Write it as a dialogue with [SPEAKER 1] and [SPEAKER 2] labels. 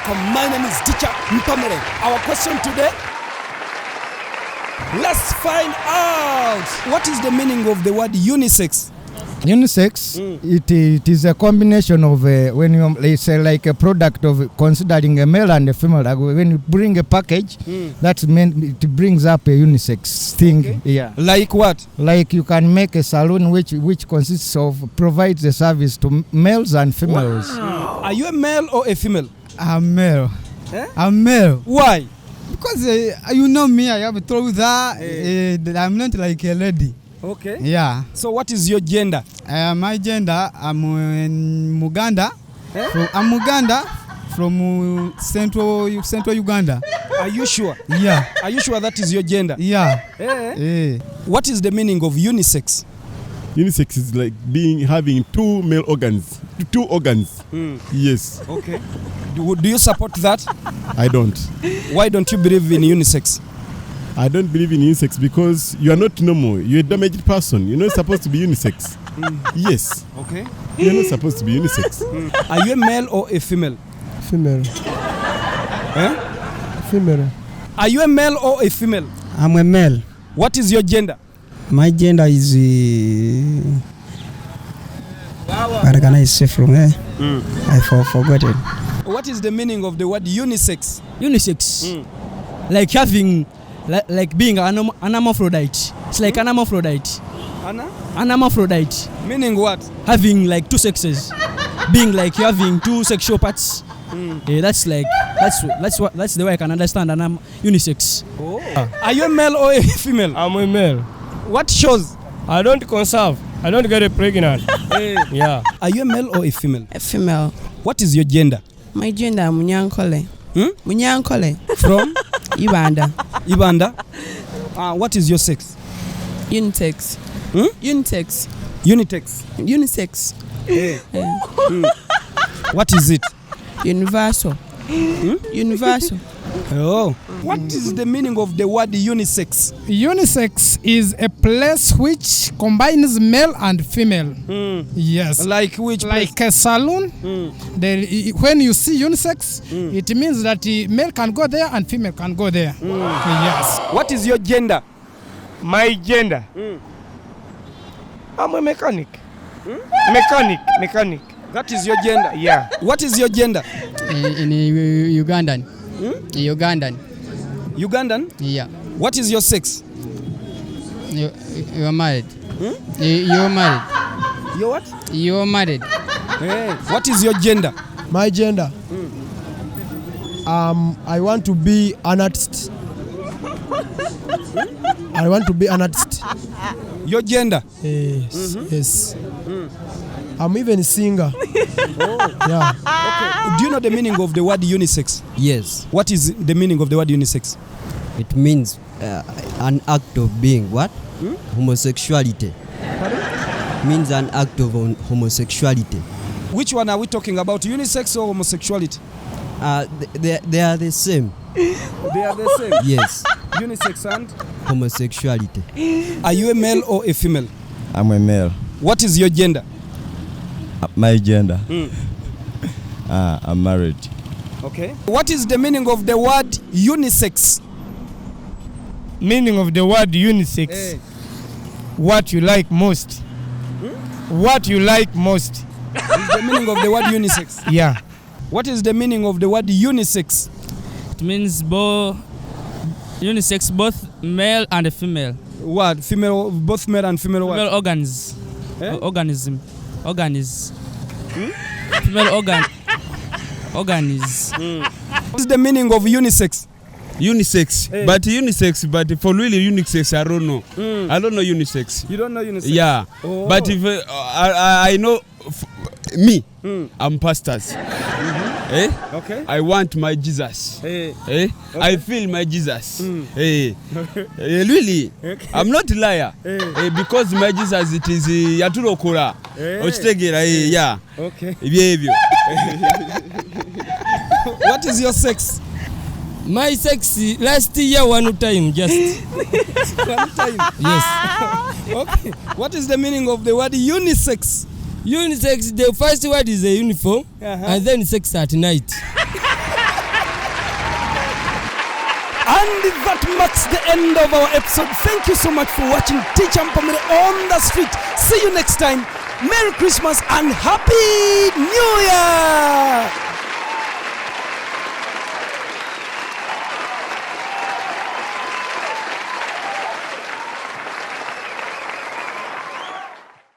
[SPEAKER 1] welcome. My name is Teacher Mpamire. Our question today, let's find out what is the meaning of the word unisex.
[SPEAKER 2] Unisex, it is a combination of when you say like a product of considering a male and a female. Like when you bring a package, that's meant it brings up a unisex thing. Okay. Yeah.
[SPEAKER 1] Like what?
[SPEAKER 2] Like you can make a salon which consists of provides a service to males and females.
[SPEAKER 1] Wow. Are you a male or a female?
[SPEAKER 2] I'm male.
[SPEAKER 1] Eh?
[SPEAKER 2] I'm male.
[SPEAKER 1] Why?
[SPEAKER 2] Because you know me, I have a trouble that I'm not like a lady.
[SPEAKER 1] Okay.
[SPEAKER 2] Yeah.
[SPEAKER 1] So what is your gender?
[SPEAKER 2] My gender, I'm in Muganda.
[SPEAKER 1] Eh?
[SPEAKER 2] I'm Muganda from central Uganda.
[SPEAKER 1] Are you sure?
[SPEAKER 2] Yeah.
[SPEAKER 1] Are you sure that is your gender?
[SPEAKER 2] Yeah.
[SPEAKER 1] What is the meaning of unisex?
[SPEAKER 3] Unisex is like having two male organs. Two organs. Yes.
[SPEAKER 1] Okay. Do you support that?
[SPEAKER 3] I don't.
[SPEAKER 1] Why don't you believe in unisex?
[SPEAKER 3] I don't believe in unisex because you are not normal. You're a damaged person. You're not supposed to be unisex. Yes.
[SPEAKER 1] Okay.
[SPEAKER 3] You're not supposed to be unisex.
[SPEAKER 1] Are you a male or a female?
[SPEAKER 2] Female.
[SPEAKER 1] Eh?
[SPEAKER 2] Female.
[SPEAKER 1] Are you a male or a female?
[SPEAKER 2] I'm a male.
[SPEAKER 1] What is your gender?
[SPEAKER 2] My gender is what can I say from there? I forgot it.
[SPEAKER 1] What is the meaning of the word unisex?
[SPEAKER 4] Unisex. Like having like being an hermaphrodite. It's like an hermaphrodite.
[SPEAKER 1] Anna?
[SPEAKER 4] An hermaphrodite.
[SPEAKER 1] Meaning what?
[SPEAKER 4] Having like two sexes. Being like having two sexual parts. Yeah, that's the way I can understand and I'm unisex.
[SPEAKER 1] Oh. Are you a male or a female?
[SPEAKER 5] I'm a male.
[SPEAKER 1] What shows?
[SPEAKER 5] I don't conserve. I don't get pregnant. Yeah.
[SPEAKER 1] Are you a male or a female?
[SPEAKER 6] A female.
[SPEAKER 1] What is your gender?
[SPEAKER 6] My gender, Munyankole. Munyankole.
[SPEAKER 1] From?
[SPEAKER 6] Ibanda.
[SPEAKER 1] Ibanda. What is your sex?
[SPEAKER 6] Unitex. Unitex.
[SPEAKER 1] Unitex.
[SPEAKER 6] Unisex.
[SPEAKER 1] What is it?
[SPEAKER 6] Universal. Universal.
[SPEAKER 1] Oh. What is the meaning of the word unisex?
[SPEAKER 7] Unisex is a place which combines male and female. Yes.
[SPEAKER 1] Like which place?
[SPEAKER 7] Like a salon. When you see unisex, it means that male can go there and female can go there. Yes.
[SPEAKER 1] What is your gender?
[SPEAKER 5] My gender. I'm a mechanic. Mechanic.
[SPEAKER 1] That is your gender?
[SPEAKER 5] Yeah.
[SPEAKER 1] What is your gender?
[SPEAKER 4] In Ugandan. Ugandan.
[SPEAKER 1] Ugandan?
[SPEAKER 4] Yeah.
[SPEAKER 1] What is your sex?
[SPEAKER 4] You are married. You're married.
[SPEAKER 1] You're what?
[SPEAKER 4] You're married.
[SPEAKER 1] Hey. What is your gender?
[SPEAKER 2] My gender. I want to be an artist. I want to be an artist.
[SPEAKER 1] Your gender?
[SPEAKER 2] Yes. Yes. I'm even a singer. Yeah.
[SPEAKER 1] Okay. Do you know the meaning of the word unisex?
[SPEAKER 8] Yes.
[SPEAKER 1] What is the meaning of the word unisex?
[SPEAKER 8] It means an act of being what? Homosexuality.
[SPEAKER 1] Pardon?
[SPEAKER 8] Means an act of homosexuality.
[SPEAKER 1] Which one are we talking about? Unisex or homosexuality?
[SPEAKER 8] They are the same.
[SPEAKER 1] They are the same?
[SPEAKER 8] Yes.
[SPEAKER 1] Unisex and?
[SPEAKER 8] Homosexuality.
[SPEAKER 1] Are you a male or a female?
[SPEAKER 9] I'm a male.
[SPEAKER 1] What is your gender?
[SPEAKER 9] My gender? I'm married.
[SPEAKER 1] Okay. What is the meaning of the word unisex?
[SPEAKER 5] Meaning of the word unisex. What you like most. What you like most.
[SPEAKER 1] Is the meaning of the word unisex?
[SPEAKER 5] Yeah.
[SPEAKER 1] What is the meaning of the word unisex?
[SPEAKER 4] It means unisex, both male and female.
[SPEAKER 1] What? Female, both male and female what?
[SPEAKER 4] Female organs. Organism. Female organism.
[SPEAKER 1] What is the meaning of unisex?
[SPEAKER 10] Unisex, but for really unisex, I don't know. I don't know unisex.
[SPEAKER 1] You don't know unisex?
[SPEAKER 10] Yeah, but if I know me, I'm pastors.
[SPEAKER 1] Okay.
[SPEAKER 10] I want my Jesus. Okay. I feel my Jesus. Really,
[SPEAKER 1] okay.
[SPEAKER 10] I'm not a liar. Because my Jesus it is yaturokora. Yeah.
[SPEAKER 1] Okay.
[SPEAKER 4] What is your sex? My sex last year one time just.
[SPEAKER 1] One time?
[SPEAKER 4] Yes.
[SPEAKER 1] Okay. What is the meaning of the word unisex?
[SPEAKER 4] Unisex, the first word is a uniform, and then sex at night.
[SPEAKER 1] And that marks the end of our episode. Thank you so much for watching Teacher Mpamire on the street. See you next time. Merry Christmas and Happy New